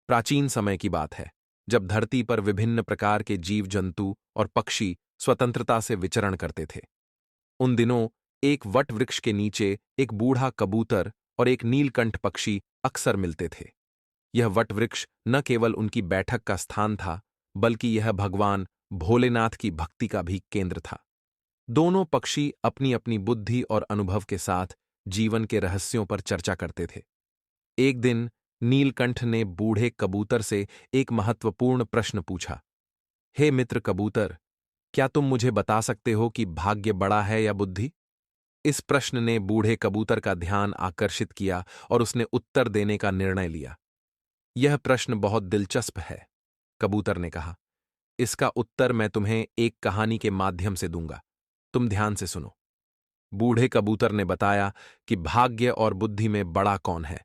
प्राचीन समय की बात है, जब धरती पर विभिन्न प्रकार के जीव जंतु और पक्षी स्वतंत्रता से विचरण करते थे। उन दिनों एक वट वृक्ष के नीचे एक बूढ़ा कबूतर और एक नीलकंठ पक्षी अक्सर मिलते थे। यह वट वृक्ष न केवल उनकी बैठक का स्थान था, बल्कि यह भगवान भोलेनाथ की भक्ति का भी केंद्र था। दोनों पक्षी अपनी अपनी बुद्धि और अनुभव के साथ जीवन के रहस्यों पर चर्चा करते थे। एक दिन नीलकंठ ने बूढ़े कबूतर से एक महत्वपूर्ण प्रश्न पूछा। हे मित्र कबूतर, क्या तुम मुझे बता सकते हो कि भाग्य बड़ा है या बुद्धि? इस प्रश्न ने बूढ़े कबूतर का ध्यान आकर्षित किया और उसने उत्तर देने का निर्णय लिया। यह प्रश्न बहुत दिलचस्प है, कबूतर ने कहा। इसका उत्तर मैं तुम्हें एक कहानी के माध्यम से दूंगा। तुम ध्यान से सुनो। बूढ़े कबूतर ने बताया कि भाग्य और बुद्धि में बड़ा कौन है।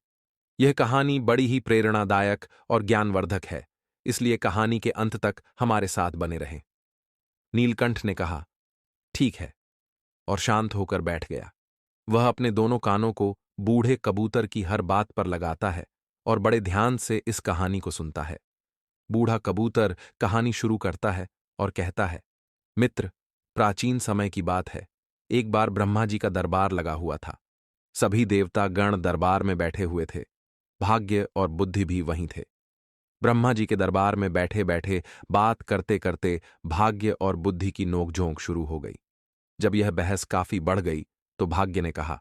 यह कहानी बड़ी ही प्रेरणादायक और ज्ञानवर्धक है, इसलिए कहानी के अंत तक हमारे साथ बने रहें। नीलकंठ ने कहा, ठीक है, और शांत होकर बैठ गया। वह अपने दोनों कानों को बूढ़े कबूतर की हर बात पर लगाता है और बड़े ध्यान से इस कहानी को सुनता है। बूढ़ा कबूतर कहानी शुरू करता है और कहता है, मित्र, प्राचीन समय की बात है। एक बार ब्रह्मा जी का दरबार लगा हुआ था। सभी देवता गण दरबार में बैठे हुए थे। भाग्य और बुद्धि भी वहीं थे। ब्रह्मा जी के दरबार में बैठे बैठे बात करते करते भाग्य और बुद्धि की नोकझोंक शुरू हो गई। जब यह बहस काफी बढ़ गई तो भाग्य ने कहा,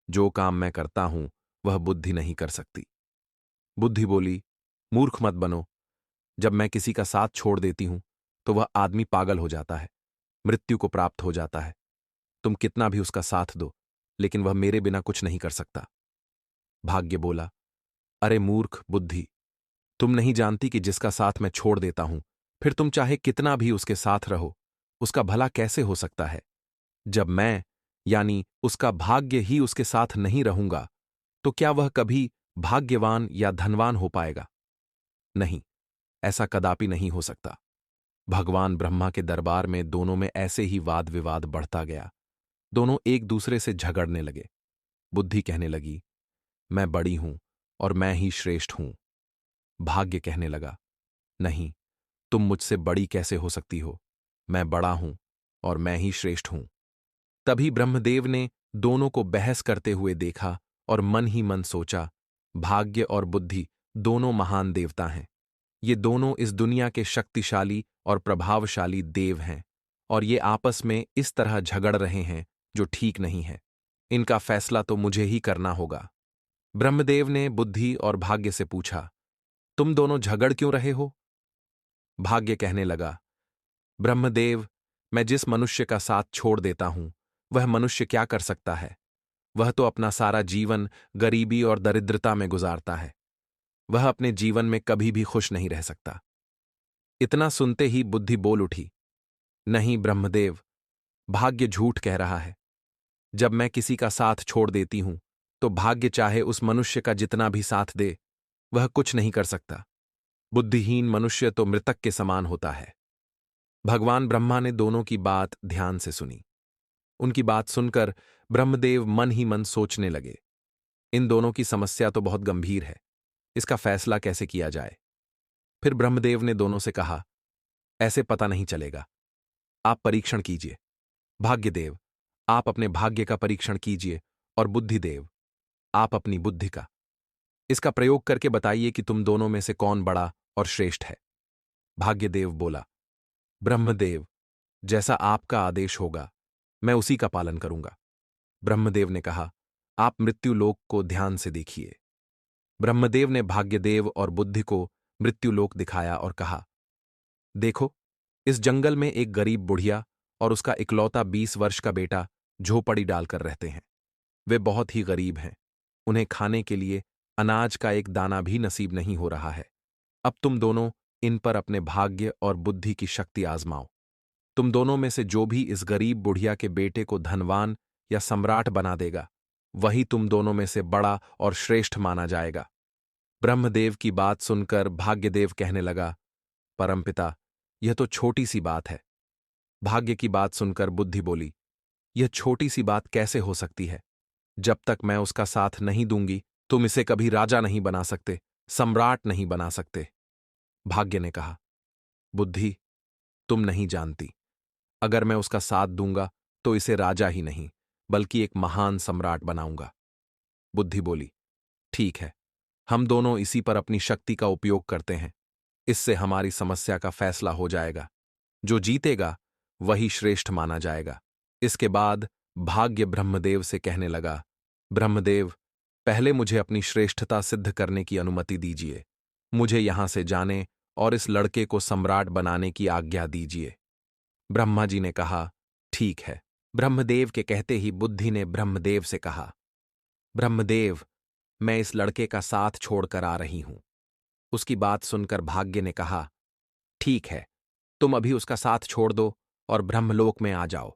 जो काम मैं करता हूं वह बुद्धि नहीं कर सकती। बुद्धि बोली, मूर्ख मत बनो। जब मैं किसी का साथ छोड़ देती हूं तो वह आदमी पागल हो जाता है, मृत्यु को प्राप्त हो जाता है। तुम कितना भी उसका साथ दो, लेकिन वह मेरे बिना कुछ नहीं कर सकता। भाग्य बोला, अरे मूर्ख बुद्धि, तुम नहीं जानती कि जिसका साथ मैं छोड़ देता हूं, फिर तुम चाहे कितना भी उसके साथ रहो, उसका भला कैसे हो सकता है? जब मैं, यानी उसका भाग्य ही उसके साथ नहीं रहूंगा, तो क्या वह कभी भाग्यवान या धनवान हो पाएगा? नहीं, ऐसा कदापि नहीं हो सकता। भगवान ब्रह्मा के दरबार में दोनों में ऐसे ही वाद विवाद बढ़ता गया। दोनों एक दूसरे से झगड़ने लगे। बुद्धि कहने लगी, मैं बड़ी हूं और मैं ही श्रेष्ठ हूं। भाग्य कहने लगा, नहीं, तुम मुझसे बड़ी कैसे हो सकती हो? मैं बड़ा हूं और मैं ही श्रेष्ठ हूं। तभी ब्रह्मदेव ने दोनों को बहस करते हुए देखा और मन ही मन सोचा, भाग्य और बुद्धि दोनों महान देवता हैं। ये दोनों इस दुनिया के शक्तिशाली और प्रभावशाली देव हैं, और ये आपस में इस तरह झगड़ रहे हैं जो ठीक नहीं है। इनका फैसला तो मुझे ही करना होगा। ब्रह्मदेव ने बुद्धि और भाग्य से पूछा, तुम दोनों झगड़ क्यों रहे हो? भाग्य कहने लगा, ब्रह्मदेव, मैं जिस मनुष्य का साथ छोड़ देता हूं, वह मनुष्य क्या कर सकता है? वह तो अपना सारा जीवन गरीबी और दरिद्रता में गुजारता है। वह अपने जीवन में कभी भी खुश नहीं रह सकता। इतना सुनते ही बुद्धि बोल उठी, नहीं ब्रह्मदेव, भाग्य झूठ कह रहा है। जब मैं किसी का साथ छोड़ देती हूं, तो भाग्य चाहे उस मनुष्य का जितना भी साथ दे, वह कुछ नहीं कर सकता। बुद्धिहीन मनुष्य तो मृतक के समान होता है। भगवान ब्रह्मा ने दोनों की बात ध्यान से सुनी। उनकी बात सुनकर ब्रह्मदेव मन ही मन सोचने लगे, इन दोनों की समस्या तो बहुत गंभीर है। इसका फैसला कैसे किया जाए? फिर ब्रह्मदेव ने दोनों से कहा, ऐसे पता नहीं चलेगा। आप परीक्षण कीजिए। भाग्यदेव, आप अपने भाग्य का परीक्षण कीजिए, और बुद्धिदेव, आप अपनी बुद्धि का। इसका प्रयोग करके बताइए कि तुम दोनों में से कौन बड़ा और श्रेष्ठ है। भाग्यदेव बोला, ब्रह्मदेव, जैसा आपका आदेश होगा मैं उसी का पालन करूंगा। ब्रह्मदेव ने कहा, आप मृत्युलोक को ध्यान से देखिए। ब्रह्मदेव ने भाग्यदेव और बुद्धि को मृत्युलोक दिखाया और कहा, देखो, इस जंगल में एक गरीब बुढ़िया और उसका इकलौता 20 वर्ष का बेटा झोपड़ी डालकर रहते हैं। वे बहुत ही गरीब हैं। उन्हें खाने के लिए अनाज का एक दाना भी नसीब नहीं हो रहा है। अब तुम दोनों इन पर अपने भाग्य और बुद्धि की शक्ति आजमाओ। तुम दोनों में से जो भी इस गरीब बुढ़िया के बेटे को धनवान या सम्राट बना देगा, वही तुम दोनों में से बड़ा और श्रेष्ठ माना जाएगा। ब्रह्मदेव की बात सुनकर भाग्यदेव कहने लगा, परमपिता, यह तो छोटी सी बात है। भाग्य की बात सुनकर बुद्धि बोली, यह छोटी सी बात कैसे हो सकती है? जब तक मैं उसका साथ नहीं दूंगी, तुम इसे कभी राजा नहीं बना सकते, सम्राट नहीं बना सकते। भाग्य ने कहा, बुद्धि, तुम नहीं जानती। अगर मैं उसका साथ दूंगा तो इसे राजा ही नहीं बल्कि एक महान सम्राट बनाऊंगा। बुद्धि बोली, ठीक है, हम दोनों इसी पर अपनी शक्ति का उपयोग करते हैं। इससे हमारी समस्या का फैसला हो जाएगा। जो जीतेगा वही श्रेष्ठ माना जाएगा। इसके बाद भाग्य ब्रह्मदेव से कहने लगा, ब्रह्मदेव, पहले मुझे अपनी श्रेष्ठता सिद्ध करने की अनुमति दीजिए। मुझे यहां से जाने और इस लड़के को सम्राट बनाने की आज्ञा दीजिए। ब्रह्मा जी ने कहा, ठीक है। ब्रह्मदेव के कहते ही बुद्धि ने ब्रह्मदेव से कहा, ब्रह्मदेव, मैं इस लड़के का साथ छोड़कर आ रही हूं। उसकी बात सुनकर भाग्य ने कहा, ठीक है, तुम अभी उसका साथ छोड़ दो और ब्रह्मलोक में आ जाओ।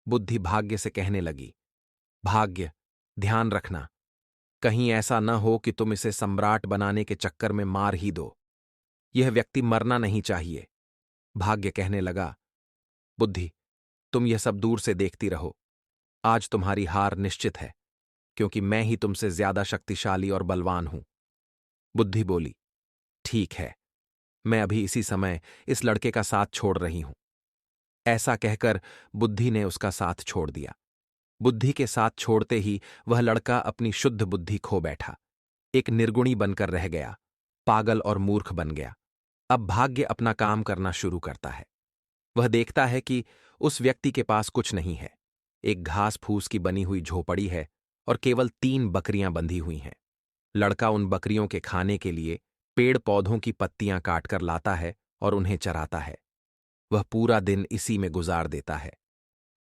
बुद्धि भाग्य से कहने लगी, भाग्य, ध्यान रखना, कहीं ऐसा न हो कि तुम इसे सम्राट बनाने के चक्कर में मार ही दो। यह व्यक्ति मरना नहीं चाहिए। भाग्य कहने लगा, बुद्धि, तुम यह सब दूर से देखती रहो। आज तुम्हारी हार निश्चित है, क्योंकि मैं ही तुमसे ज्यादा शक्तिशाली और बलवान हूं। बुद्धि बोली, ठीक है, मैं अभी इसी समय इस लड़के का साथ छोड़ रही हूं। ऐसा कहकर बुद्धि ने उसका साथ छोड़ दिया। बुद्धि के साथ छोड़ते ही वह लड़का अपनी शुद्ध बुद्धि खो बैठा, एक निर्गुणी बनकर रह गया, पागल और मूर्ख बन गया। अब भाग्य अपना काम करना शुरू करता है। वह देखता है कि उस व्यक्ति के पास कुछ नहीं है। एक घास फूस की बनी हुई झोपड़ी है और केवल 3 बकरियां बंधी हुई हैं। लड़का उन बकरियों के खाने के लिए पेड़ पौधों की पत्तियां काटकर लाता है और उन्हें चराता है। वह पूरा दिन इसी में गुजार देता है।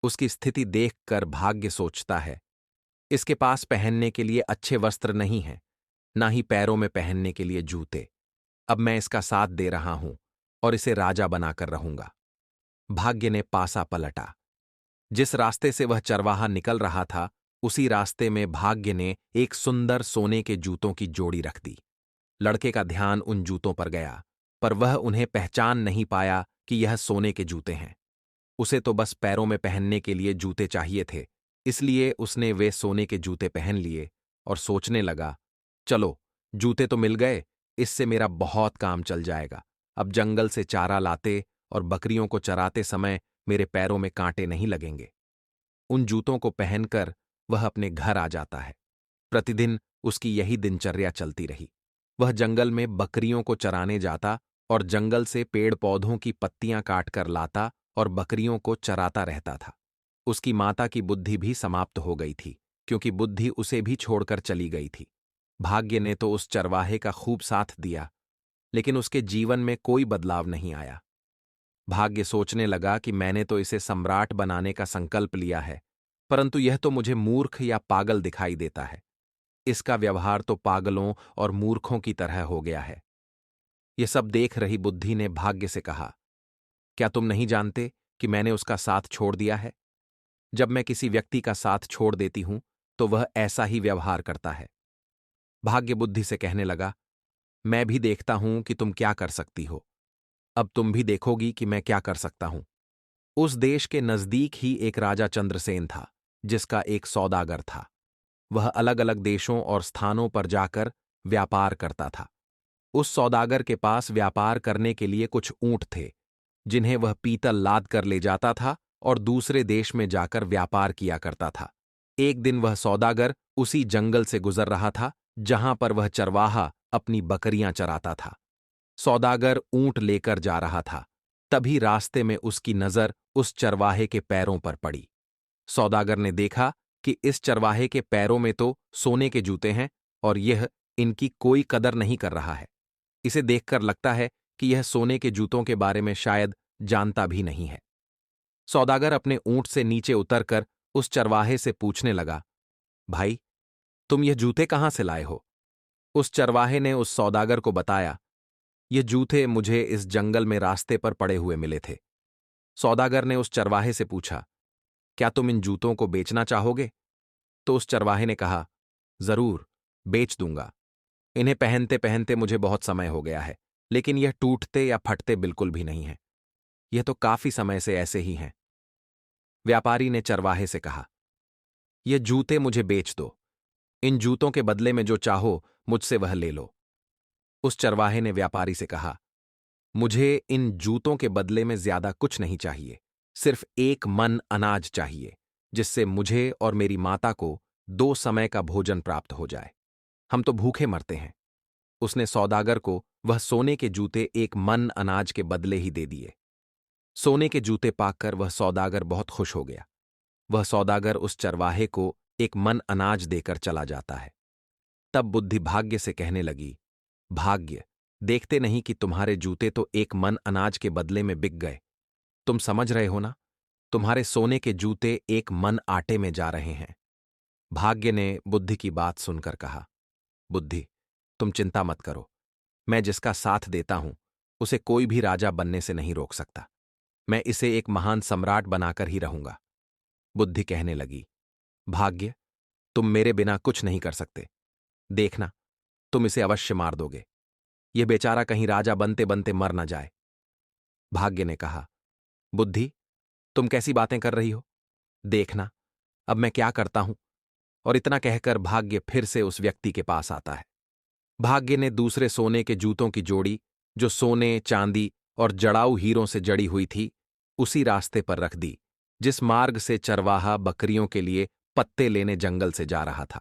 उसकी स्थिति देखकर भाग्य सोचता है, इसके पास पहनने के लिए अच्छे वस्त्र नहीं हैं, ना ही पैरों में पहनने के लिए जूते। अब मैं इसका साथ दे रहा हूं और इसे राजा बनाकर रहूंगा। भाग्य ने पासा पलटा। जिस रास्ते से वह चरवाहा निकल रहा था, उसी रास्ते में भाग्य ने एक सुंदर सोने के जूतों की जोड़ी रख दी। लड़के का ध्यान उन जूतों पर गया, पर वह उन्हें पहचान नहीं पाया कि यह सोने के जूते हैं। उसे तो बस पैरों में पहनने के लिए जूते चाहिए थे, इसलिए उसने वे सोने के जूते पहन लिए और सोचने लगा, चलो, जूते तो मिल गए, इससे मेरा बहुत काम चल जाएगा। अब जंगल से चारा लाते और बकरियों को चराते समय मेरे पैरों में कांटे नहीं लगेंगे। उन जूतों को पहनकर वह अपने घर आ जाता है। प्रतिदिन उसकी यही दिनचर्या चलती रही। वह जंगल में बकरियों को चराने जाता और जंगल से पेड़ पौधों की पत्तियां काटकर लाता और बकरियों को चराता रहता था। उसकी माता की बुद्धि भी समाप्त हो गई थी, क्योंकि बुद्धि उसे भी छोड़कर चली गई थी। भाग्य ने तो उस चरवाहे का खूब साथ दिया, लेकिन उसके जीवन में कोई बदलाव नहीं आया। भाग्य सोचने लगा कि मैंने तो इसे सम्राट बनाने का संकल्प लिया है, परंतु यह तो मुझे मूर्ख या पागल दिखाई देता है। इसका व्यवहार तो पागलों और मूर्खों की तरह हो गया है। यह सब देख रही बुद्धि ने भाग्य से कहा, क्या तुम नहीं जानते कि मैंने उसका साथ छोड़ दिया है? जब मैं किसी व्यक्ति का साथ छोड़ देती हूं तो वह ऐसा ही व्यवहार करता है। भाग्य बुद्धि से कहने लगा, मैं भी देखता हूं कि तुम क्या कर सकती हो। अब तुम भी देखोगी कि मैं क्या कर सकता हूं। उस देश के नजदीक ही एक राजा चंद्रसेन था, जिसका एक सौदागर था। वह अलग अलग देशों और स्थानों पर जाकर व्यापार करता था। उस सौदागर के पास व्यापार करने के लिए कुछ ऊंट थे, जिन्हें वह पीतल लाद कर ले जाता था और दूसरे देश में जाकर व्यापार किया करता था। एक दिन वह सौदागर उसी जंगल से गुजर रहा था, जहां पर वह चरवाहा अपनी बकरियां चराता था। सौदागर ऊंट लेकर जा रहा था, तभी रास्ते में उसकी नजर उस चरवाहे के पैरों पर पड़ी। सौदागर ने देखा कि इस चरवाहे के पैरों में तो सोने के जूते हैं और यह इनकी कोई कदर नहीं कर रहा है। इसे देखकर लगता है कि यह सोने के जूतों के बारे में शायद जानता भी नहीं है। सौदागर अपने ऊंट से नीचे उतरकर उस चरवाहे से पूछने लगा, भाई, तुम यह जूते कहां से लाए हो? उस चरवाहे ने उस सौदागर को बताया, ये जूते मुझे इस जंगल में रास्ते पर पड़े हुए मिले थे। सौदागर ने उस चरवाहे से पूछा, क्या तुम इन जूतों को बेचना चाहोगे? तो उस चरवाहे ने कहा, जरूर, बेच दूंगा। इन्हें पहनते पहनते मुझे बहुत समय हो गया है, लेकिन यह टूटते या फटते बिल्कुल भी नहीं है। यह तो काफी समय से ऐसे ही हैं। व्यापारी ने चरवाहे से कहा, ये जूते मुझे बेच दो। इन जूतों के बदले में जो चाहो मुझसे वह ले लो। उस चरवाहे ने व्यापारी से कहा, मुझे इन जूतों के बदले में ज्यादा कुछ नहीं चाहिए, सिर्फ 1 मन अनाज चाहिए, जिससे मुझे और मेरी माता को 2 समय का भोजन प्राप्त हो जाए। हम तो भूखे मरते हैं। उसने सौदागर को वह सोने के जूते 1 मन अनाज के बदले ही दे दिए। सोने के जूते पाकर वह सौदागर बहुत खुश हो गया। वह सौदागर उस चरवाहे को 1 मन अनाज देकर चला जाता है। तब बुद्धि भाग्य से कहने लगी, भाग्य, देखते नहीं कि तुम्हारे जूते तो 1 मन अनाज के बदले में बिक गए। तुम समझ रहे हो ना, तुम्हारे सोने के जूते 1 मन आटे में जा रहे हैं। भाग्य ने बुद्धि की बात सुनकर कहा, बुद्धि, तुम चिंता मत करो। मैं जिसका साथ देता हूं उसे कोई भी राजा बनने से नहीं रोक सकता। मैं इसे एक महान सम्राट बनाकर ही रहूंगा। बुद्धि कहने लगी, भाग्य, तुम मेरे बिना कुछ नहीं कर सकते। देखना, तुम इसे अवश्य मार दोगे। यह बेचारा कहीं राजा बनते बनते मर न जाए। भाग्य ने कहा, बुद्धि, तुम कैसी बातें कर रही हो? देखना, अब मैं क्या करता हूं। और इतना कहकर भाग्य फिर से उस व्यक्ति के पास आता है। भाग्य ने दूसरे सोने के जूतों की जोड़ी, जो सोने, चांदी और जड़ाऊ हीरों से जड़ी हुई थी, उसी रास्ते पर रख दी जिस मार्ग से चरवाहा बकरियों के लिए पत्ते लेने जंगल से जा रहा था।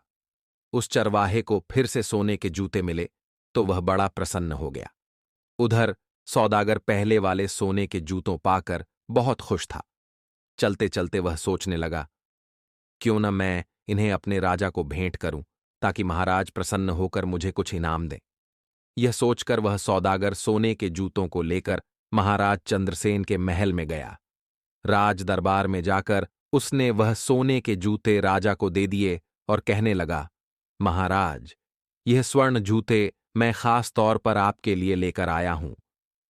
उस चरवाहे को फिर से सोने के जूते मिले तो वह बड़ा प्रसन्न हो गया। उधर सौदागर पहले वाले सोने के जूतों पाकर बहुत खुश था। चलते चलते वह सोचने लगा, क्यों न मैं इन्हें अपने राजा को भेंट करूं, ताकि महाराज प्रसन्न होकर मुझे कुछ इनाम दें। यह सोचकर वह सौदागर सोने के जूतों को लेकर महाराज चंद्रसेन के महल में गया। राज दरबार में जाकर उसने वह सोने के जूते राजा को दे दिए और कहने लगा, महाराज, यह स्वर्ण जूते मैं खास तौर पर आपके लिए लेकर आया हूं।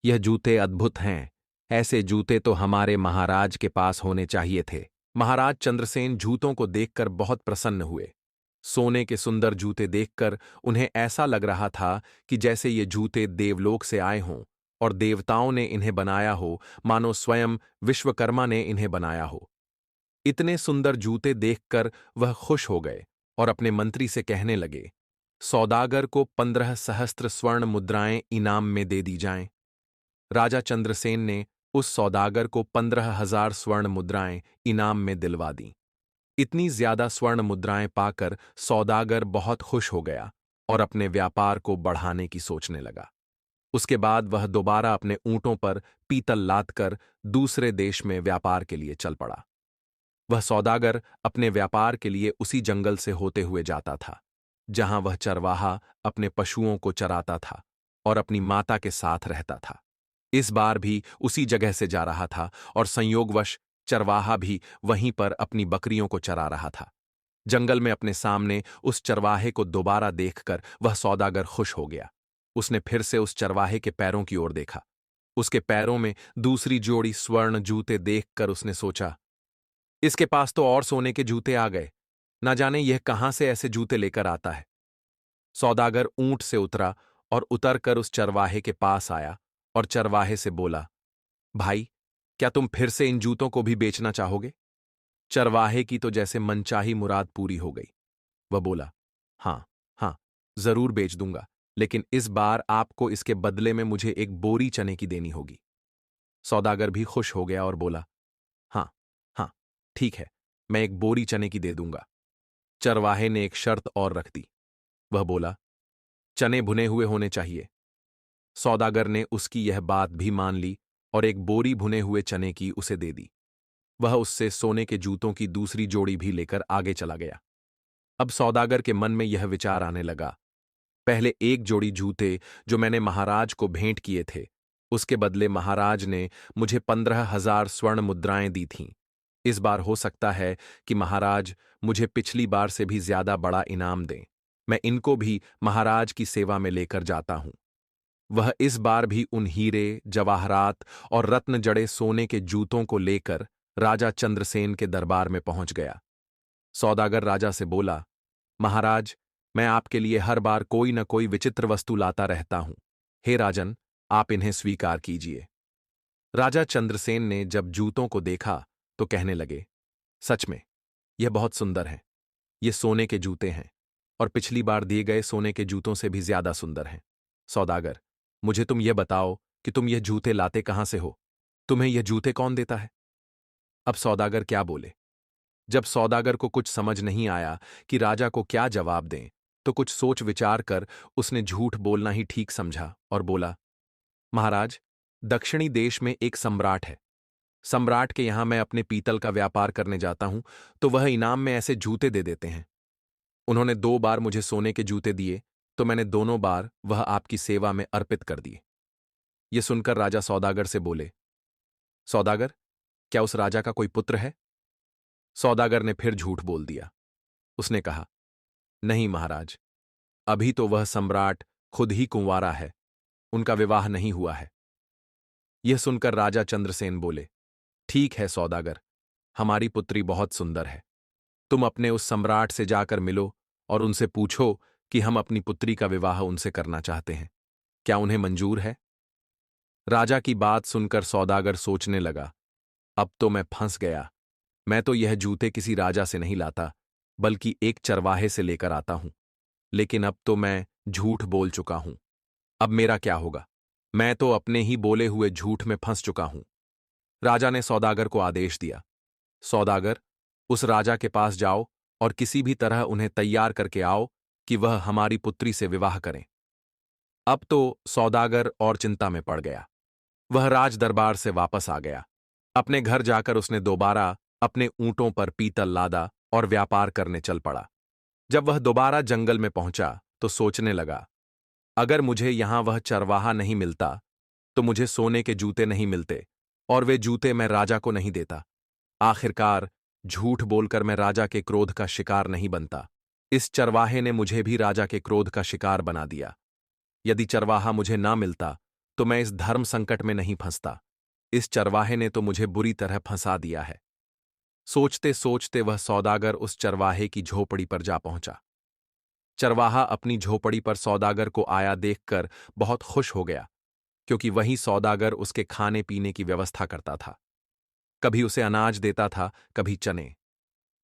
यह जूते अद्भुत हैं। ऐसे जूते तो हमारे महाराज के पास होने चाहिए थे। महाराज चंद्रसेन जूतों को देखकर बहुत प्रसन्न हुए। सोने के सुंदर जूते देखकर उन्हें ऐसा लग रहा था कि जैसे ये जूते देवलोक से आए हों और देवताओं ने इन्हें बनाया हो, मानो स्वयं विश्वकर्मा ने इन्हें बनाया हो। इतने सुंदर जूते देखकर वह खुश हो गए और अपने मंत्री से कहने लगे, सौदागर को 15 सहस्त्र स्वर्ण मुद्राएं इनाम में दे दी जाएं। राजा चंद्रसेन ने उस सौदागर को 15,000 स्वर्ण मुद्राएं इनाम में दिलवा दी। इतनी ज्यादा स्वर्ण मुद्राएं पाकर सौदागर बहुत खुश हो गया और अपने व्यापार को बढ़ाने की सोचने लगा। उसके बाद वह दोबारा अपने ऊंटों पर पीतल लादकर दूसरे देश में व्यापार के लिए चल पड़ा। वह सौदागर अपने व्यापार के लिए उसी जंगल से होते हुए जाता था जहां वह चरवाहा अपने पशुओं को चराता था और अपनी माता के साथ रहता था। इस बार भी उसी जगह से जा रहा था और संयोगवश चरवाहा भी वहीं पर अपनी बकरियों को चरा रहा था। जंगल में अपने सामने उस चरवाहे को दोबारा देखकर वह सौदागर खुश हो गया। उसने फिर से उस चरवाहे के पैरों की ओर देखा। उसके पैरों में दूसरी जोड़ी स्वर्ण जूते देखकर उसने सोचा, इसके पास तो और सोने के जूते आ गए। ना जाने यह कहां से ऐसे जूते लेकर आता है। सौदागर ऊंट से उतरा और उतरकर उस चरवाहे के पास आया और चरवाहे से बोला, भाई, क्या तुम फिर से इन जूतों को भी बेचना चाहोगे? चरवाहे की तो जैसे मनचाही मुराद पूरी हो गई। वह बोला, हाँ, हाँ, जरूर बेच दूंगा, लेकिन इस बार आपको इसके बदले में मुझे एक बोरी चने की देनी होगी। सौदागर भी खुश हो गया और बोला, हाँ, हाँ, ठीक है, मैं एक बोरी चने की दे दूंगा। चरवाहे ने एक शर्त और रख दी। वह बोला, चने भुने हुए होने चाहिए। सौदागर ने उसकी यह बात भी मान ली और एक बोरी भुने हुए चने की उसे दे दी। वह उससे सोने के जूतों की दूसरी जोड़ी भी लेकर आगे चला गया। अब सौदागर के मन में यह विचार आने लगा, पहले एक जोड़ी जूते जो मैंने महाराज को भेंट किए थे, उसके बदले महाराज ने मुझे 15,000 स्वर्ण मुद्राएं दी थीं। इस बार हो सकता है कि महाराज मुझे पिछली बार से भी ज्यादा बड़ा इनाम दें। मैं इनको भी महाराज की सेवा में लेकर जाता हूं। वह इस बार भी उन हीरे, जवाहरात और रत्न जड़े सोने के जूतों को लेकर राजा चंद्रसेन के दरबार में पहुंच गया। सौदागर राजा से बोला, महाराज, मैं आपके लिए हर बार कोई न कोई विचित्र वस्तु लाता रहता हूं। हे राजन, आप इन्हें स्वीकार कीजिए। राजा चंद्रसेन ने जब जूतों को देखा तो कहने लगे, सच में यह बहुत सुंदर है। ये सोने के जूते हैं और पिछली बार दिए गए सोने के जूतों से भी ज्यादा सुंदर हैं। सौदागर, मुझे तुम ये बताओ कि तुम यह जूते लाते कहां से हो? तुम्हें यह जूते कौन देता है? अब सौदागर क्या बोले? जब सौदागर को कुछ समझ नहीं आया कि राजा को क्या जवाब दें, तो कुछ सोच विचार कर उसने झूठ बोलना ही ठीक समझा और बोला, महाराज, दक्षिणी देश में एक सम्राट है। सम्राट के यहां मैं अपने पीतल का व्यापार करने जाता हूं, तो वह इनाम में ऐसे जूते दे देते हैं। उन्होंने 2 बार मुझे सोने के जूते दिए, तो मैंने दोनों बार वह आपकी सेवा में अर्पित कर दिए। ये सुनकर राजा सौदागर से बोले, सौदागर, क्या उस राजा का कोई पुत्र है? सौदागर ने फिर झूठ बोल दिया। उसने कहा, नहीं महाराज, अभी तो वह सम्राट खुद ही कुंवारा है, उनका विवाह नहीं हुआ है। यह सुनकर राजा चंद्रसेन बोले, ठीक है सौदागर, हमारी पुत्री बहुत सुंदर है। तुम अपने उस सम्राट से जाकर मिलो और उनसे पूछो कि हम अपनी पुत्री का विवाह उनसे करना चाहते हैं। क्या उन्हें मंजूर है? राजा की बात सुनकर सौदागर सोचने लगा, अब तो मैं फंस गया। मैं तो यह जूते किसी राजा से नहीं लाता, बल्कि एक चरवाहे से लेकर आता हूं। लेकिन अब तो मैं झूठ बोल चुका हूं। अब मेरा क्या होगा? मैं तो अपने ही बोले हुए झूठ में फंस चुका हूं। राजा ने सौदागर को आदेश दिया, सौदागर, उस राजा के पास जाओ और किसी भी तरह उन्हें तैयार करके आओ कि वह हमारी पुत्री से विवाह करें। अब तो सौदागर और चिंता में पड़ गया। वह राज दरबार से वापस आ गया। अपने घर जाकर उसने दोबारा अपने ऊंटों पर पीतल लादा और व्यापार करने चल पड़ा। जब वह दोबारा जंगल में पहुंचा तो सोचने लगा, अगर मुझे यहां वह चरवाहा नहीं मिलता तो मुझे सोने के जूते नहीं मिलते और वे जूते मैं राजा को नहीं देता। आखिरकार झूठ बोलकर मैं राजा के क्रोध का शिकार नहीं बनता। इस चरवाहे ने मुझे भी राजा के क्रोध का शिकार बना दिया। यदि चरवाहा मुझे ना मिलता तो मैं इस धर्म संकट में नहीं फंसता। इस चरवाहे ने तो मुझे बुरी तरह फंसा दिया है। सोचते सोचते वह सौदागर उस चरवाहे की झोपड़ी पर जा पहुंचा। चरवाहा अपनी झोपड़ी पर सौदागर को आया देखकर बहुत खुश हो गया, क्योंकि वही सौदागर उसके खाने पीने की व्यवस्था करता था। कभी उसे अनाज देता था, कभी चने।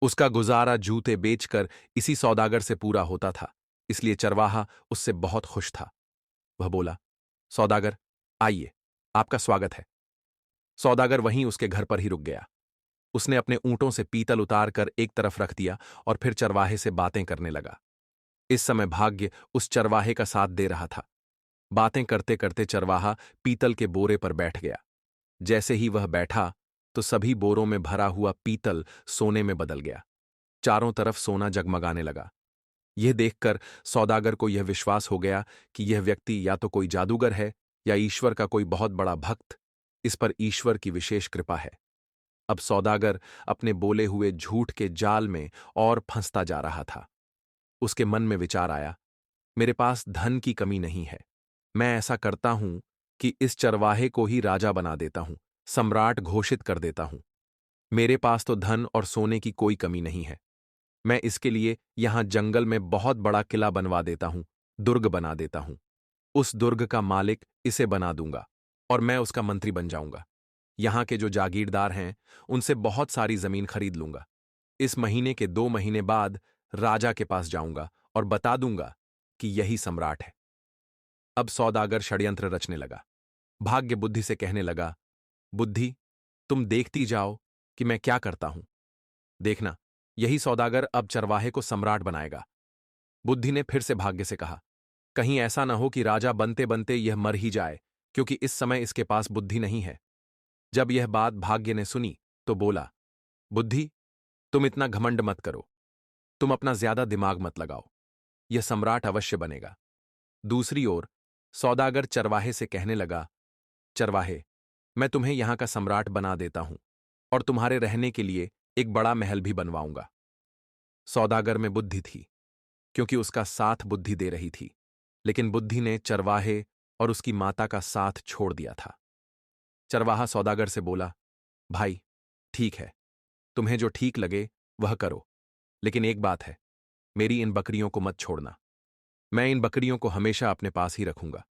उसका गुजारा जूते बेचकर इसी सौदागर से पूरा होता था, इसलिए चरवाहा उससे बहुत खुश था। वह बोला, सौदागर, आइए, आपका स्वागत है। सौदागर वहीं उसके घर पर ही रुक गया। उसने अपने ऊंटों से पीतल उतार कर एक तरफ रख दिया और फिर चरवाहे से बातें करने लगा। इस समय भाग्य उस चरवाहे का साथ दे रहा था। बातें करते करते चरवाहा पीतल के बोरे पर बैठ गया। जैसे ही वह बैठा तो सभी बोरों में भरा हुआ पीतल सोने में बदल गया। चारों तरफ सोना जगमगाने लगा। यह देखकर सौदागर को यह विश्वास हो गया कि यह व्यक्ति या तो कोई जादूगर है या ईश्वर का कोई बहुत बड़ा भक्त। इस पर ईश्वर की विशेष कृपा है। अब सौदागर अपने बोले हुए झूठ के जाल में और फंसता जा रहा था। उसके मन में विचार आया, मेरे पास धन की कमी नहीं है। मैं ऐसा करता हूं कि इस चरवाहे को ही राजा बना देता हूं, सम्राट घोषित कर देता हूं। मेरे पास तो धन और सोने की कोई कमी नहीं है। मैं इसके लिए यहां जंगल में बहुत बड़ा किला बनवा देता हूं, दुर्ग बना देता हूं। उस दुर्ग का मालिक इसे बना दूंगा और मैं उसका मंत्री बन जाऊंगा। यहां के जो जागीरदार हैं, उनसे बहुत सारी जमीन खरीद लूंगा। इस महीने के 2 महीने बाद राजा के पास जाऊंगा और बता दूंगा कि यही सम्राट है। अब सौदागर षड्यंत्र रचने लगा। भाग्य बुद्धि से कहने लगा, बुद्धि, तुम देखती जाओ कि मैं क्या करता हूं। देखना, यही सौदागर अब चरवाहे को सम्राट बनाएगा। बुद्धि ने फिर से भाग्य से कहा, कहीं ऐसा न हो कि राजा बनते बनते यह मर ही जाए, क्योंकि इस समय इसके पास बुद्धि नहीं है। जब यह बात भाग्य ने सुनी तो बोला, बुद्धि, तुम इतना घमंड मत करो। तुम अपना ज्यादा दिमाग मत लगाओ। यह सम्राट अवश्य बनेगा। दूसरी ओर सौदागर चरवाहे से कहने लगा, चरवाहे, मैं तुम्हें यहां का सम्राट बना देता हूं और तुम्हारे रहने के लिए एक बड़ा महल भी बनवाऊंगा। सौदागर में बुद्धि थी, क्योंकि उसका साथ बुद्धि दे रही थी, लेकिन बुद्धि ने चरवाहे और उसकी माता का साथ छोड़ दिया था। चरवाहा सौदागर से बोला, भाई, ठीक है, तुम्हें जो ठीक लगे वह करो, लेकिन एक बात है, मेरी इन बकरियों को मत छोड़ना। मैं इन बकरियों को हमेशा अपने पास ही रखूंगा।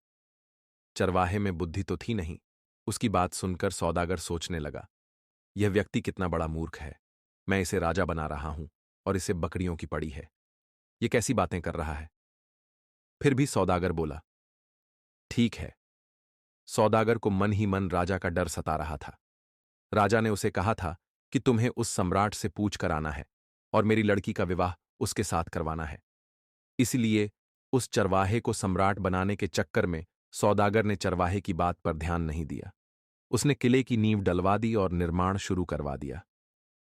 चरवाहे में बुद्धि तो थी नहीं। उसकी बात सुनकर सौदागर सोचने लगा, यह व्यक्ति कितना बड़ा मूर्ख है। मैं इसे राजा बना रहा हूं और इसे बकरियों की पड़ी है। ये कैसी बातें कर रहा है। फिर भी सौदागर बोला, ठीक है। सौदागर को मन ही मन राजा का डर सता रहा था। राजा ने उसे कहा था कि तुम्हें उस सम्राट से पूछ कर आना है और मेरी लड़की का विवाह उसके साथ करवाना है। इसलिए उस चरवाहे को सम्राट बनाने के चक्कर में सौदागर ने चरवाहे की बात पर ध्यान नहीं दिया। उसने किले की नींव डलवा दी और निर्माण शुरू करवा दिया।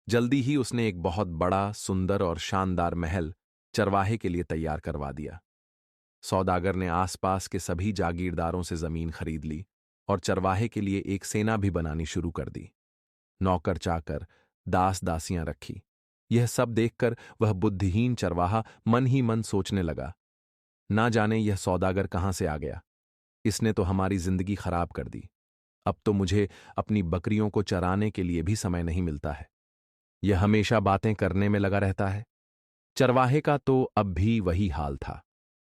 जल्दी ही उसने एक बहुत बड़ा, सुंदर और शानदार महल चरवाहे के लिए तैयार करवा दिया। सौदागर ने आसपास के सभी जागीरदारों से जमीन खरीद ली और चरवाहे के लिए एक सेना भी बनानी शुरू कर दी। नौकर चाकर, दास दासियां रखी। यह सब देखकर वह बुद्धिहीन चरवाहा मन ही मन सोचने लगा, ना जाने यह सौदागर कहां से आ गया। इसने तो हमारी जिंदगी खराब कर दी। अब तो मुझे अपनी बकरियों को चराने के लिए भी समय नहीं मिलता है। यह हमेशा बातें करने में लगा रहता है। चरवाहे का तो अब भी वही हाल था।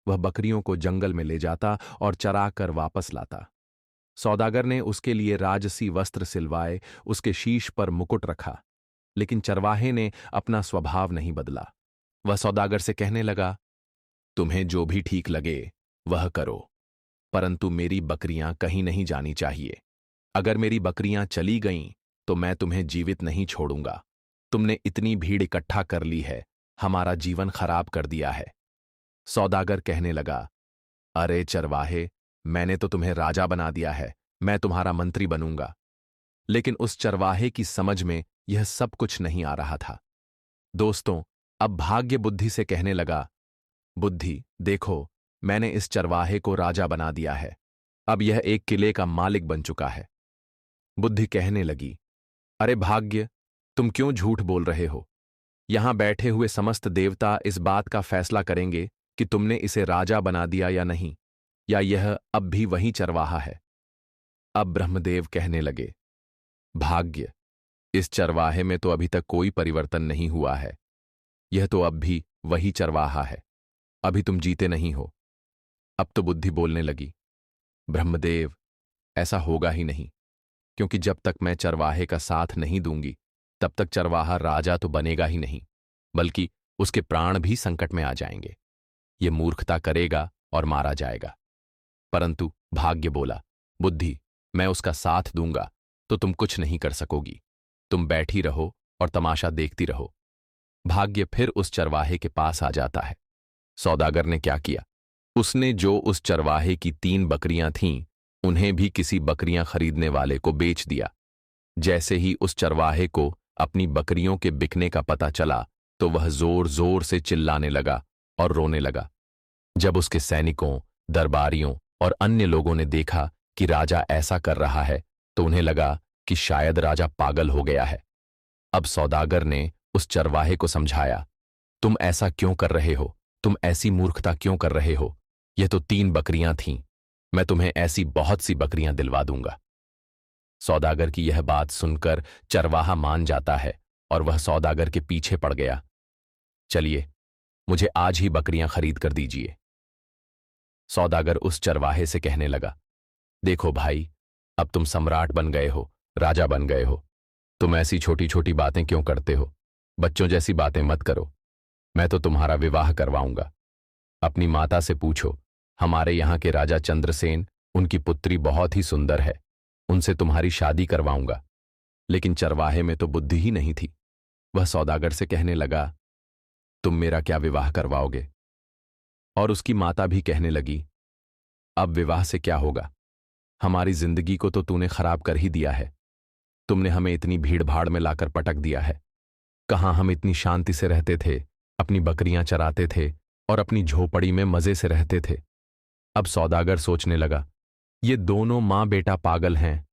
वह बकरियों को जंगल में ले जाता और चरा कर वापस लाता। सौदागर ने उसके लिए राजसी वस्त्र सिलवाए, उसके शीश पर मुकुट रखा, लेकिन चरवाहे ने अपना स्वभाव नहीं बदला। वह सौदागर से कहने लगा, तुम्हें जो भी ठीक लगे वह करो, परंतु मेरी बकरियां कहीं नहीं जानी चाहिए। अगर मेरी बकरियां चली गईं तो मैं तुम्हें जीवित नहीं छोड़ूंगा। तुमने इतनी भीड़ इकट्ठा कर ली है, हमारा जीवन खराब कर दिया है। सौदागर कहने लगा, अरे चरवाहे, मैंने तो तुम्हें राजा बना दिया है, मैं तुम्हारा मंत्री बनूंगा। लेकिन उस चरवाहे की समझ में यह सब कुछ नहीं आ रहा था। दोस्तों, अब भाग्य बुद्धि से कहने लगा, बुद्धि, देखो, मैंने इस चरवाहे को राजा बना दिया है। अब यह एक किले का मालिक बन चुका है। बुद्धि कहने लगी, अरे भाग्य, तुम क्यों झूठ बोल रहे हो? यहां बैठे हुए समस्त देवता इस बात का फैसला करेंगे कि तुमने इसे राजा बना दिया या नहीं, या यह अब भी वही चरवाहा है। अब ब्रह्मदेव कहने लगे, भाग्य, इस चरवाहे में तो अभी तक कोई परिवर्तन नहीं हुआ है। यह तो अब भी वही चरवाहा है। अभी तुम जीते नहीं हो। अब तो बुद्धि बोलने लगी, ब्रह्मदेव, ऐसा होगा ही नहीं, क्योंकि जब तक मैं चरवाहे का साथ नहीं दूंगी तब तक चरवाहा राजा तो बनेगा ही नहीं, बल्कि उसके प्राण भी संकट में आ जाएंगे। ये मूर्खता करेगा और मारा जाएगा। परंतु भाग्य बोला, बुद्धि, मैं उसका साथ दूंगा तो तुम कुछ नहीं कर सकोगी। तुम बैठी रहो और तमाशा देखती रहो। भाग्य फिर उस चरवाहे के पास आ जाता है। सौदागर ने क्या किया? उसने जो उस चरवाहे की 3 बकरियां थीं, उन्हें भी किसी बकरियां खरीदने वाले को बेच दिया। जैसे ही उस चरवाहे को अपनी बकरियों के बिकने का पता चला तो वह जोर जोर से चिल्लाने लगा और रोने लगा। जब उसके सैनिकों, दरबारियों और अन्य लोगों ने देखा कि राजा ऐसा कर रहा है तो उन्हें लगा कि शायद राजा पागल हो गया है। अब सौदागर ने उस चरवाहे को समझाया, तुम ऐसा क्यों कर रहे हो? तुम ऐसी मूर्खता क्यों कर रहे हो? यह तो 3 बकरियां थीं। मैं तुम्हें ऐसी बहुत सी बकरियां दिलवा दूंगा। सौदागर की यह बात सुनकर चरवाहा मान जाता है और वह सौदागर के पीछे पड़ गया। चलिए, मुझे आज ही बकरियां खरीद कर दीजिए। सौदागर उस चरवाहे से कहने लगा, देखो भाई, अब तुम सम्राट बन गए हो, राजा बन गए हो। तुम ऐसी छोटी छोटी बातें क्यों करते हो? बच्चों जैसी बातें मत करो। मैं तो तुम्हारा विवाह करवाऊंगा। अपनी माता से पूछो, हमारे यहाँ के राजा चंद्रसेन, उनकी पुत्री बहुत ही सुंदर है, उनसे तुम्हारी शादी करवाऊंगा। लेकिन चरवाहे में तो बुद्धि ही नहीं थी। वह सौदागर से कहने लगा, तुम मेरा क्या विवाह करवाओगे? और उसकी माता भी कहने लगी, अब विवाह से क्या होगा? हमारी जिंदगी को तो तूने खराब कर ही दिया है। तुमने हमें इतनी भीड़ भाड़ में लाकर पटक दिया है। कहाँ हम इतनी शांति से रहते थे, अपनी बकरियां चराते थे और अपनी झोपड़ी में मजे से रहते थे। अब सौदागर सोचने लगा, ये दोनों मां बेटा पागल हैं।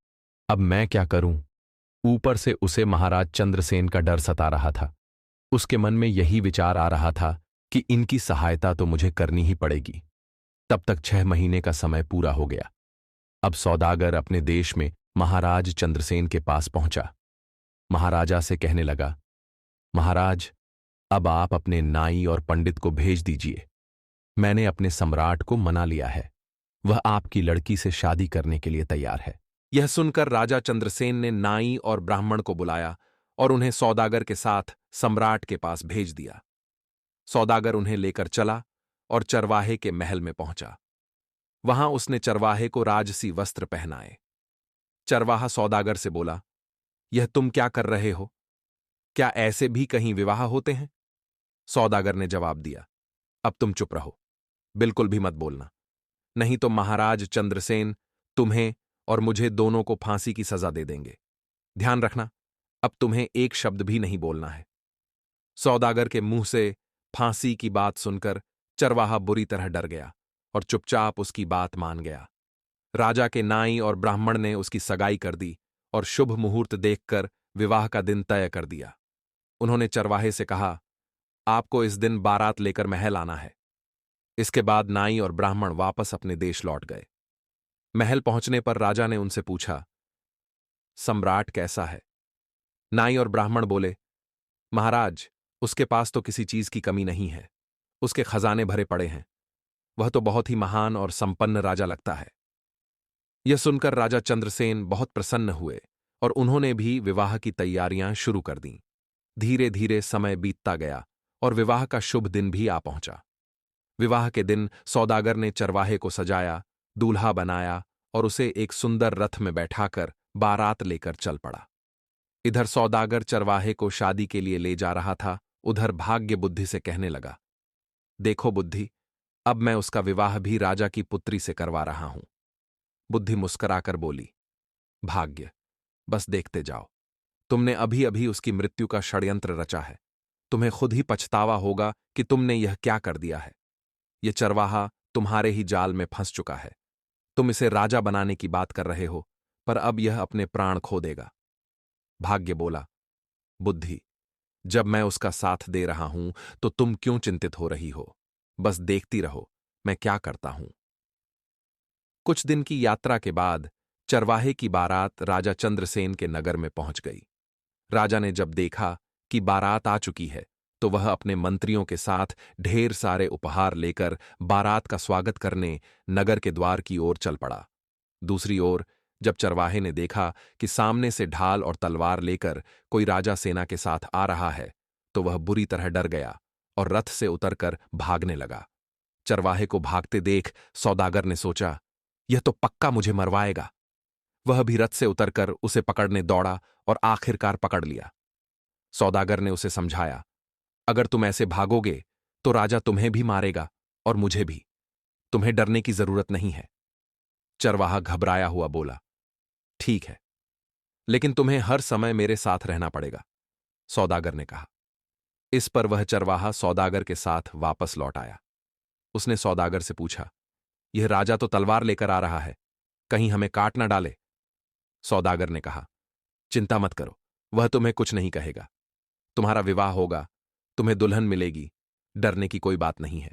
अब मैं क्या करूं? ऊपर से उसे महाराज चंद्रसेन का डर सता रहा था। उसके मन में यही विचार आ रहा था कि इनकी सहायता तो मुझे करनी ही पड़ेगी। तब तक 6 महीने का समय पूरा हो गया। अब सौदागर अपने देश में महाराज चंद्रसेन के पास पहुंचा। महाराजा से कहने लगा, महाराज, अब आप अपने नाई और पंडित को भेज दीजिए। मैंने अपने सम्राट को मना लिया है। वह आपकी लड़की से शादी करने के लिए तैयार है। यह सुनकर राजा चंद्रसेन ने नाई और ब्राह्मण को बुलाया और उन्हें सौदागर के साथ सम्राट के पास भेज दिया। सौदागर उन्हें लेकर चला और चरवाहे के महल में पहुंचा। वहां उसने चरवाहे को राजसी वस्त्र पहनाए। चरवाहा सौदागर से बोला, यह तुम क्या कर रहे हो? क्या ऐसे भी कहीं विवाह होते हैं? सौदागर ने जवाब दिया, अब तुम चुप रहो, बिल्कुल भी मत बोलना, नहीं तो महाराज चंद्रसेन तुम्हें और मुझे दोनों को फांसी की सजा दे देंगे। ध्यान रखना, अब तुम्हें एक शब्द भी नहीं बोलना है। सौदागर के मुंह से फांसी की बात सुनकर चरवाहा बुरी तरह डर गया और चुपचाप उसकी बात मान गया। राजा के नाई और ब्राह्मण ने उसकी सगाई कर दी और शुभ मुहूर्त देखकर विवाह का दिन तय कर दिया। उन्होंने चरवाहे से कहा, आपको इस दिन बारात लेकर महल आना है। इसके बाद नाई और ब्राह्मण वापस अपने देश लौट गए। महल पहुंचने पर राजा ने उनसे पूछा, सम्राट कैसा है? नाई और ब्राह्मण बोले, महाराज, उसके पास तो किसी चीज की कमी नहीं है, उसके खजाने भरे पड़े हैं, वह तो बहुत ही महान और संपन्न राजा लगता है। यह सुनकर राजा चंद्रसेन बहुत प्रसन्न हुए और उन्होंने भी विवाह की तैयारियां शुरू कर दीं। धीरे धीरे समय बीतता गया और विवाह का शुभ दिन भी आ पहुंचा। विवाह के दिन सौदागर ने चरवाहे को सजाया, दूल्हा बनाया और उसे एक सुंदर रथ में बैठाकर बारात लेकर चल पड़ा। इधर सौदागर चरवाहे को शादी के लिए ले जा रहा था, उधर भाग्य बुद्धि से कहने लगा, देखो बुद्धि, अब मैं उसका विवाह भी राजा की पुत्री से करवा रहा हूं। बुद्धि मुस्कराकर बोली, भाग्य, बस देखते जाओ, तुमने अभी अभी उसकी मृत्यु का षड्यंत्र रचा है। तुम्हें खुद ही पछतावा होगा कि तुमने यह क्या कर दिया है। यह चरवाहा तुम्हारे ही जाल में फंस चुका है। तुम इसे राजा बनाने की बात कर रहे हो, पर अब यह अपने प्राण खो देगा। भाग्य बोला, बुद्धि, जब मैं उसका साथ दे रहा हूं तो तुम क्यों चिंतित हो रही हो? बस देखती रहो मैं क्या करता हूं। कुछ दिन की यात्रा के बाद चरवाहे की बारात राजा चंद्रसेन के नगर में पहुंच गई। राजा ने जब देखा कि बारात आ चुकी है तो वह अपने मंत्रियों के साथ ढेर सारे उपहार लेकर बारात का स्वागत करने नगर के द्वार की ओर चल पड़ा। दूसरी ओर जब चरवाहे ने देखा कि सामने से ढाल और तलवार लेकर कोई राजा सेना के साथ आ रहा है तो वह बुरी तरह डर गया और रथ से उतरकर भागने लगा। चरवाहे को भागते देख सौदागर ने सोचा, यह तो पक्का मुझे मरवाएगा। वह भी रथ से उतरकर उसे पकड़ने दौड़ा और आखिरकार पकड़ लिया। सौदागर ने उसे समझाया, अगर तुम ऐसे भागोगे तो राजा तुम्हें भी मारेगा और मुझे भी। तुम्हें डरने की जरूरत नहीं है। चरवाहा घबराया हुआ बोला, ठीक है, लेकिन तुम्हें हर समय मेरे साथ रहना पड़ेगा, सौदागर ने कहा। इस पर वह चरवाहा सौदागर के साथ वापस लौट आया। उसने सौदागर से पूछा, यह राजा तो तलवार लेकर आ रहा है, कहीं हमें काट न डाले। सौदागर ने कहा, चिंता मत करो, वह तुम्हें कुछ नहीं कहेगा। तुम्हारा विवाह होगा, तुम्हें दुल्हन मिलेगी, डरने की कोई बात नहीं है।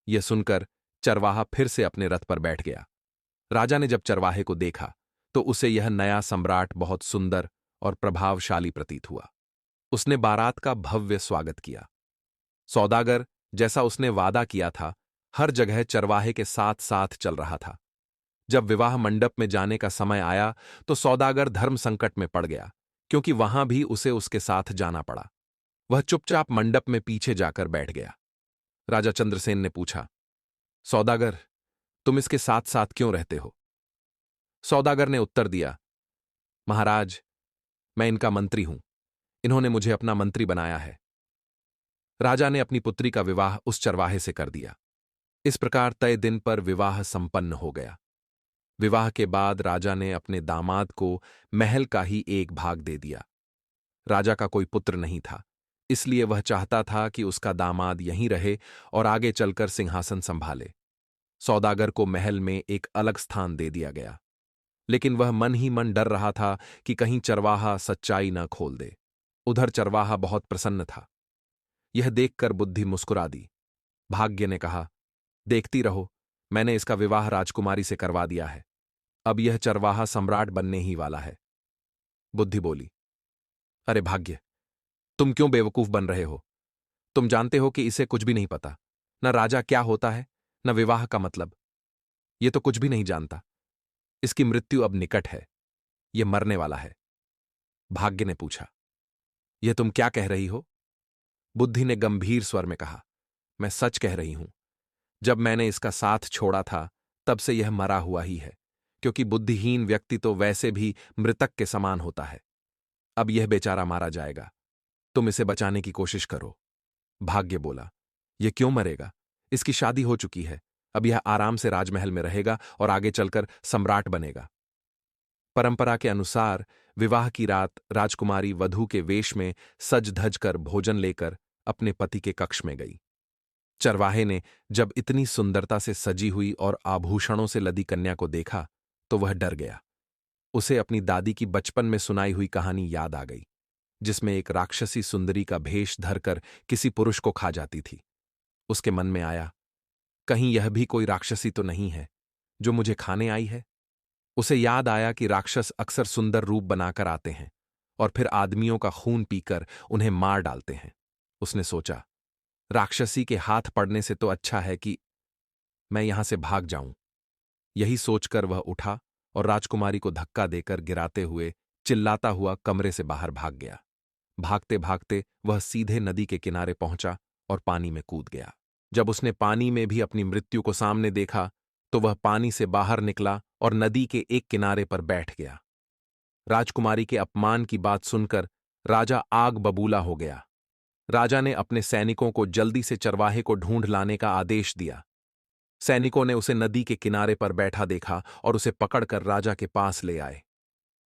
यह सुनकर चरवाहा फिर से अपने रथ पर बैठ गया। राजा ने जब चरवाहे को देखा तो उसे यह नया सम्राट बहुत सुंदर और प्रभावशाली प्रतीत हुआ। उसने बारात का भव्य स्वागत किया। सौदागर, जैसा उसने वादा किया था, हर जगह चरवाहे के साथ साथ चल रहा था। जब विवाह मंडप में जाने का समय आया तो सौदागर धर्म संकट में पड़ गया, क्योंकि वहां भी उसे उसके साथ जाना पड़ा। वह चुपचाप मंडप में पीछे जाकर बैठ गया। राजा चंद्रसेन ने पूछा, सौदागर, तुम इसके साथ साथ क्यों रहते हो? सौदागर ने उत्तर दिया, महाराज, मैं इनका मंत्री हूं, इन्होंने मुझे अपना मंत्री बनाया है। राजा ने अपनी पुत्री का विवाह उस चरवाहे से कर दिया। इस प्रकार तय दिन पर विवाह संपन्न हो गया। विवाह के बाद राजा ने अपने दामाद को महल का ही एक भाग दे दिया। राजा का कोई पुत्र नहीं था, इसलिए वह चाहता था कि उसका दामाद यहीं रहे और आगे चलकर सिंहासन संभाले। सौदागर को महल में एक अलग स्थान दे दिया गया, लेकिन वह मन ही मन डर रहा था कि कहीं चरवाहा सच्चाई न खोल दे। उधर चरवाहा बहुत प्रसन्न था। यह देखकर बुद्धि मुस्कुरा दी। भाग्य ने कहा, देखती रहो, मैंने इसका विवाह राजकुमारी से करवा दिया है। अब यह चरवाहा सम्राट बनने ही वाला है। बुद्धि बोली, अरे भाग्य, तुम क्यों बेवकूफ बन रहे हो? तुम जानते हो कि इसे कुछ भी नहीं पता, न राजा क्या होता है, न विवाह का मतलब। ये तो कुछ भी नहीं जानता। इसकी मृत्यु अब निकट है, यह मरने वाला है। भाग्य ने पूछा, यह तुम क्या कह रही हो? बुद्धि ने गंभीर स्वर में कहा, मैं सच कह रही हूं। जब मैंने इसका साथ छोड़ा था तब से यह मरा हुआ ही है, क्योंकि बुद्धिहीन व्यक्ति तो वैसे भी मृतक के समान होता है। अब यह बेचारा मारा जाएगा, तुम इसे बचाने की कोशिश करो। भाग्य बोला, यह क्यों मरेगा? इसकी शादी हो चुकी है, अब यह आराम से राजमहल में रहेगा और आगे चलकर सम्राट बनेगा। परंपरा के अनुसार विवाह की रात राजकुमारी वधू के वेश में सज धज कर भोजन लेकर अपने पति के कक्ष में गई। चरवाहे ने जब इतनी सुंदरता से सजी हुई और आभूषणों से लदी कन्या को देखा तो वह डर गया। उसे अपनी दादी की बचपन में सुनाई हुई कहानी याद आ गई, जिसमें एक राक्षसी सुंदरी का भेष धरकर किसी पुरुष को खा जाती थी। उसके मन में आया, कहीं यह भी कोई राक्षसी तो नहीं है जो मुझे खाने आई है। उसे याद आया कि राक्षस अक्सर सुंदर रूप बनाकर आते हैं और फिर आदमियों का खून पीकर उन्हें मार डालते हैं। उसने सोचा, राक्षसी के हाथ पड़ने से तो अच्छा है कि मैं यहां से भाग जाऊं। यही सोचकर वह उठा और राजकुमारी को धक्का देकर गिराते हुए चिल्लाता हुआ कमरे से बाहर भाग गया। भागते भागते वह सीधे नदी के किनारे पहुंचा और पानी में कूद गया। जब उसने पानी में भी अपनी मृत्यु को सामने देखा तो वह पानी से बाहर निकला और नदी के एक किनारे पर बैठ गया। राजकुमारी के अपमान की बात सुनकर राजा आग बबूला हो गया। राजा ने अपने सैनिकों को जल्दी से चरवाहे को ढूंढ लाने का आदेश दिया। सैनिकों ने उसे नदी के किनारे पर बैठा देखा और उसे पकड़कर राजा के पास ले आए।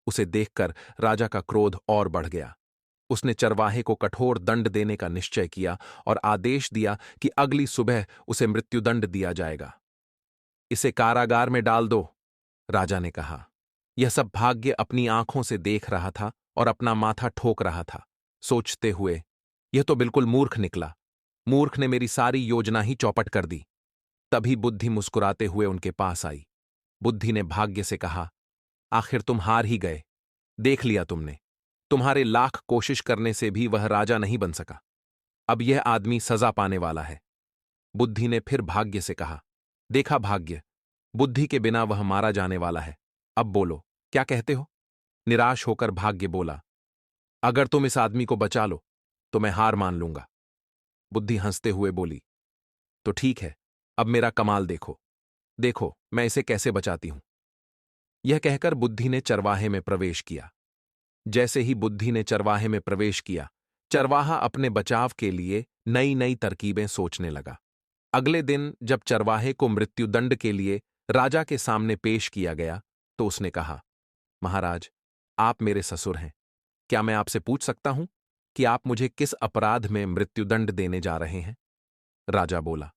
उसे देखकर राजा का क्रोध और बढ़ गया। उसने चरवाहे को कठोर दंड देने का निश्चय किया और आदेश दिया कि अगली सुबह उसे मृत्युदंड दिया जाएगा। इसे कारागार में डाल दो, राजा ने कहा। यह सब भाग्य अपनी आंखों से देख रहा था और अपना माथा ठोक रहा था, सोचते हुए, यह तो बिल्कुल मूर्ख निकला। मूर्ख ने मेरी सारी योजना ही चौपट कर दी। तभी बुद्धि मुस्कुराते हुए उनके पास आई। बुद्धि ने भाग्य से कहा, आखिर तुम हार ही गए। देख लिया तुमने, तुम्हारे लाख कोशिश करने से भी वह राजा नहीं बन सका। अब यह आदमी सजा पाने वाला है। बुद्धि ने फिर भाग्य से कहा, देखा भाग्य, बुद्धि के बिना वह मारा जाने वाला है। अब बोलो, क्या कहते हो? निराश होकर भाग्य बोला, अगर तुम इस आदमी को बचा लो तो मैं हार मान लूंगा। बुद्धि हंसते हुए बोली, तो ठीक है, अब मेरा कमाल देखो। देखो मैं इसे कैसे बचाती हूं। यह कहकर बुद्धि ने चरवाहे में प्रवेश किया। जैसे ही बुद्धि ने चरवाहे में प्रवेश किया, चरवाहा अपने बचाव के लिए नई नई तरकीबें सोचने लगा। अगले दिन जब चरवाहे को मृत्युदंड के लिए राजा के सामने पेश किया गया तो उसने कहा, महाराज, आप मेरे ससुर हैं। क्या मैं आपसे पूछ सकता हूं कि आप मुझे किस अपराध में मृत्युदंड देने जा रहे हैं? राजा बोला,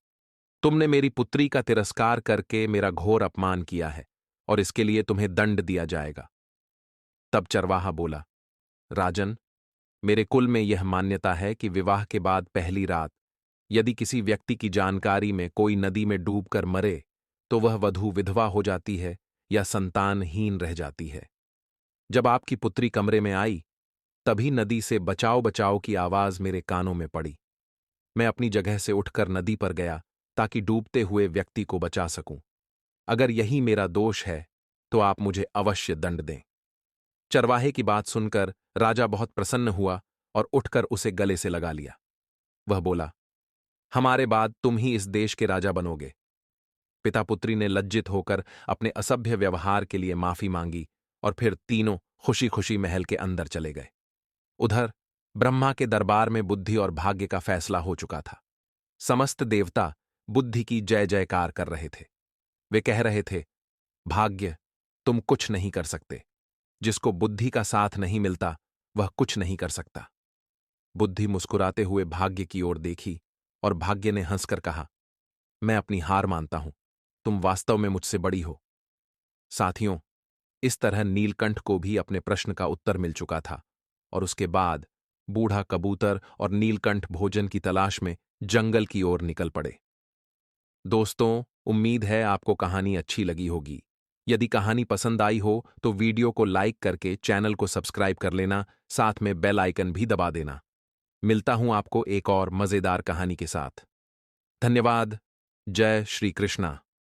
तुमने मेरी पुत्री का तिरस्कार करके मेरा घोर अपमान किया है और इसके लिए तुम्हें दंड दिया जाएगा। तब चरवाहा बोला, राजन, मेरे कुल में यह मान्यता है कि विवाह के बाद पहली रात यदि किसी व्यक्ति की जानकारी में कोई नदी में डूबकर मरे तो वह वधू विधवा हो जाती है या संतानहीन रह जाती है। जब आपकी पुत्री कमरे में आई तभी नदी से बचाओ बचाओ की आवाज मेरे कानों में पड़ी। मैं अपनी जगह से उठकर नदी पर गया ताकि डूबते हुए व्यक्ति को बचा सकूं। अगर यही मेरा दोष है तो आप मुझे अवश्य दंड दें। चरवाहे की बात सुनकर राजा बहुत प्रसन्न हुआ और उठकर उसे गले से लगा लिया। वह बोला, हमारे बाद तुम ही इस देश के राजा बनोगे। पिता पुत्री ने लज्जित होकर अपने असभ्य व्यवहार के लिए माफी मांगी और फिर तीनों खुशी खुशी महल के अंदर चले गए। उधर ब्रह्मा के दरबार में बुद्धि और भाग्य का फैसला हो चुका था। समस्त देवता बुद्धि की जय जयकार कर रहे थे। वे कह रहे थे, भाग्य, तुम कुछ नहीं कर सकते। जिसको बुद्धि का साथ नहीं मिलता वह कुछ नहीं कर सकता। बुद्धि मुस्कुराते हुए भाग्य की ओर देखी और भाग्य ने हंसकर कहा, मैं अपनी हार मानता हूं, तुम वास्तव में मुझसे बड़ी हो। साथियों, इस तरह नीलकंठ को भी अपने प्रश्न का उत्तर मिल चुका था और उसके बाद बूढ़ा कबूतर और नीलकंठ भोजन की तलाश में जंगल की ओर निकल पड़े। दोस्तों, उम्मीद है आपको कहानी अच्छी लगी होगी। यदि कहानी पसंद आई हो तो वीडियो को लाइक करके चैनल को सब्सक्राइब कर लेना, साथ में बेल आइकन भी दबा देना। मिलता हूं आपको एक और मजेदार कहानी के साथ। धन्यवाद। जय श्री कृष्णा।